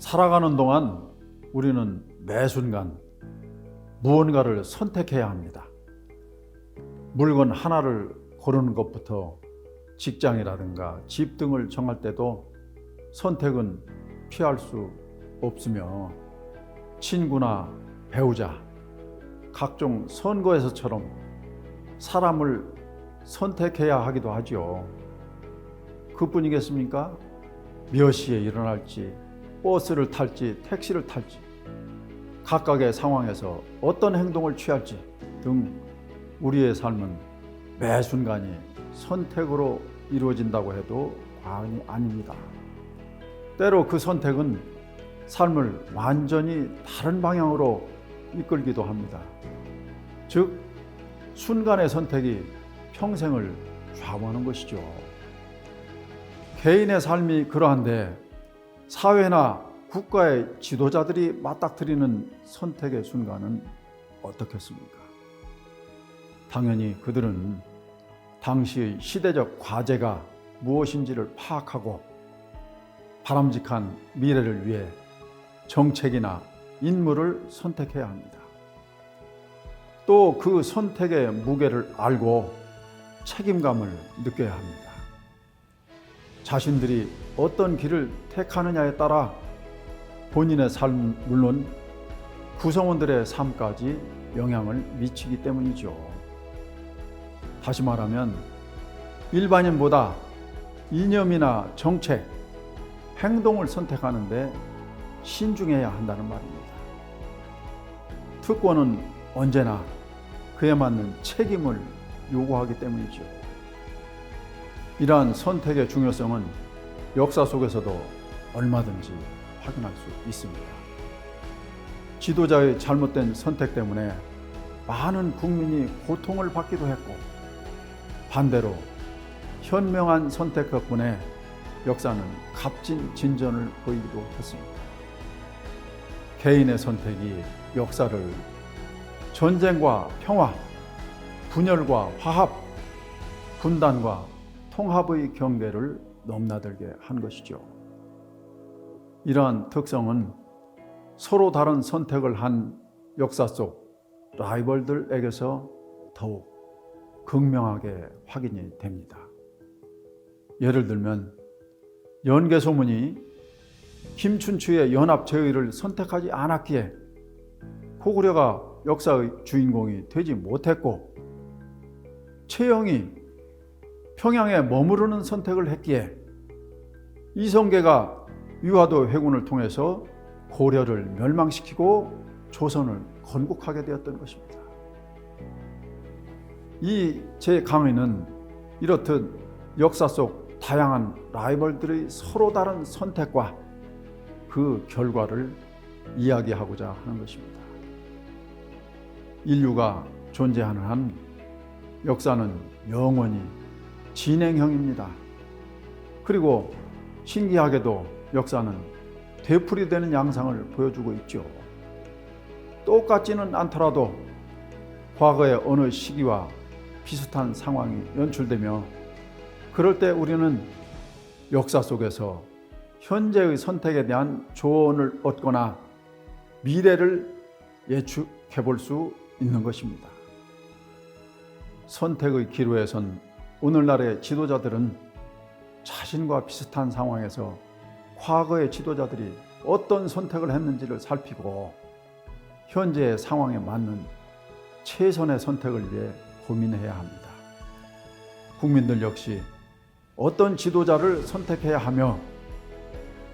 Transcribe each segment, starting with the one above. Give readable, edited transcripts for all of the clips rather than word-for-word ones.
살아가는 동안 우리는 매 순간 무언가를 선택해야 합니다. 물건 하나를 고르는 것부터 직장이라든가 집 등을 정할 때도 선택은 피할 수 없으며, 친구나 배우자, 각종 선거에서처럼 사람을 선택해야 하기도 하죠. 그뿐이겠습니까? 몇 시에 일어날지, 버스를 탈지, 택시를 탈지, 각각의 상황에서 어떤 행동을 취할지 등 우리의 삶은 매 순간이 선택으로 이루어진다고 해도 과언이 아닙니다. 때로 그 선택은 삶을 완전히 다른 방향으로 이끌기도 합니다. 즉, 순간의 선택이 평생을 좌우하는 것이죠. 개인의 삶이 그러한데 사회나 국가의 지도자들이 맞닥뜨리는 선택의 순간은 어떻겠습니까? 당연히 그들은 당시의 시대적 과제가 무엇인지를 파악하고 바람직한 미래를 위해 정책이나 인물을 선택해야 합니다. 또 그 선택의 무게를 알고 책임감을 느껴야 합니다. 자신들이 어떤 길을 택하느냐에 따라 본인의 삶은 물론 구성원들의 삶까지 영향을 미치기 때문이죠. 다시 말하면 일반인보다 이념이나 정책, 행동을 선택하는데 신중해야 한다는 말입니다. 특권은 언제나 그에 맞는 책임을 요구하기 때문이죠. 이러한 선택의 중요성은 역사 속에서도 얼마든지 확인할 수 있습니다. 지도자의 잘못된 선택 때문에 많은 국민이 고통을 받기도 했고, 반대로 현명한 선택 덕분에 역사는 값진 진전을 보이기도 했습니다. 개인의 선택이 역사를 전쟁과 평화, 분열과 화합, 분단과 통합의 경계를 넘나들게 한 것이죠. 이러한 특성은 서로 다른 선택을 한 역사 속 라이벌들에게서 더욱 극명하게 확인이 됩니다. 예를 들면 연개소문이 김춘추의 연합제의를 선택하지 않았기에 고구려가 역사의 주인공이 되지 못했고, 최영이 평양에 머무르는 선택을 했기에 이성계가 위화도 회군을 통해서 고려를 멸망시키고 조선을 건국하게 되었던 것입니다. 이 제 강의는 이렇듯 역사 속 다양한 라이벌들의 서로 다른 선택과 그 결과를 이야기하고자 하는 것입니다. 인류가 존재하는 한 역사는 영원히 진행형입니다. 그리고 신기하게도 역사는 되풀이되는 양상을 보여주고 있죠. 똑같지는 않더라도 과거의 어느 시기와 비슷한 상황이 연출되며, 그럴 때 우리는 역사 속에서 현재의 선택에 대한 조언을 얻거나 미래를 예측해 볼 수 있는 것입니다. 선택의 기로에 선 오늘날의 지도자들은 자신과 비슷한 상황에서 과거의 지도자들이 어떤 선택을 했는지를 살피고 현재의 상황에 맞는 최선의 선택을 위해 고민해야 합니다. 국민들 역시 어떤 지도자를 선택해야 하며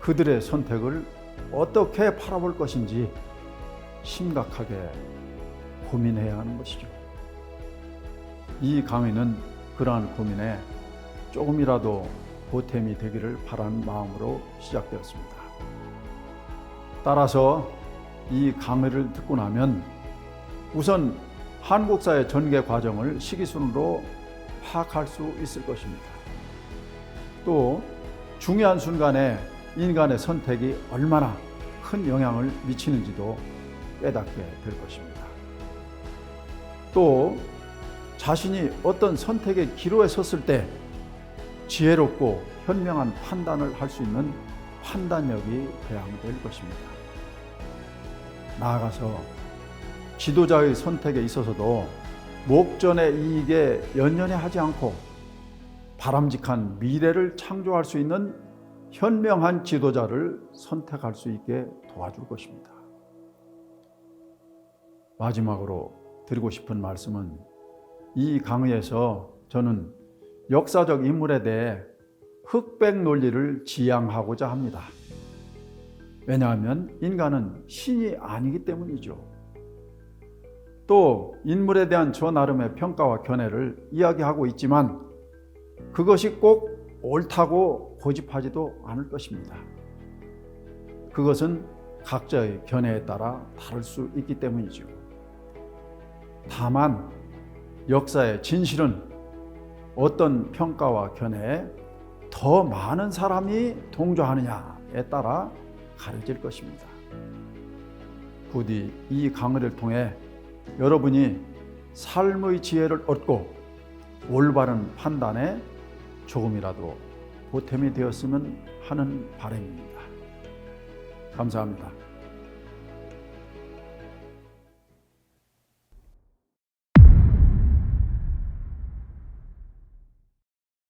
그들의 선택을 어떻게 바라볼 것인지 심각하게 고민해야 하는 것이죠. 이 강의는 그러한 고민에 조금이라도 보탬이 되기를 바라는 마음으로 시작되었습니다. 따라서 이 강의를 듣고 나면 우선 한국사의 전개 과정을 시기순으로 파악할 수 있을 것입니다. 또 중요한 순간에 인간의 선택이 얼마나 큰 영향을 미치는지도 깨닫게 될 것입니다. 또 자신이 어떤 선택의 기로에 섰을 때 지혜롭고 현명한 판단을 할 수 있는 판단력이 배양될 것입니다. 나아가서 지도자의 선택에 있어서도 목전의 이익에 연연해 하지 않고 바람직한 미래를 창조할 수 있는 현명한 지도자를 선택할 수 있게 도와줄 것입니다. 마지막으로 드리고 싶은 말씀은 이 강의에서 저는 역사적 인물에 대해 흑백 논리를 지향하고자 합니다. 왜냐하면 인간은 신이 아니기 때문이죠. 또 인물에 대한 저 나름의 평가와 견해를 이야기하고 있지만 그것이 꼭 옳다고 고집하지도 않을 것입니다. 그것은 각자의 견해에 따라 다를 수 있기 때문이죠. 다만 역사의 진실은 어떤 평가와 견해에 더 많은 사람이 동조하느냐에 따라 가려질 것입니다. 부디 이 강의를 통해 여러분이 삶의 지혜를 얻고 올바른 판단에 조금이라도 보탬이 되었으면 하는 바람입니다. 감사합니다.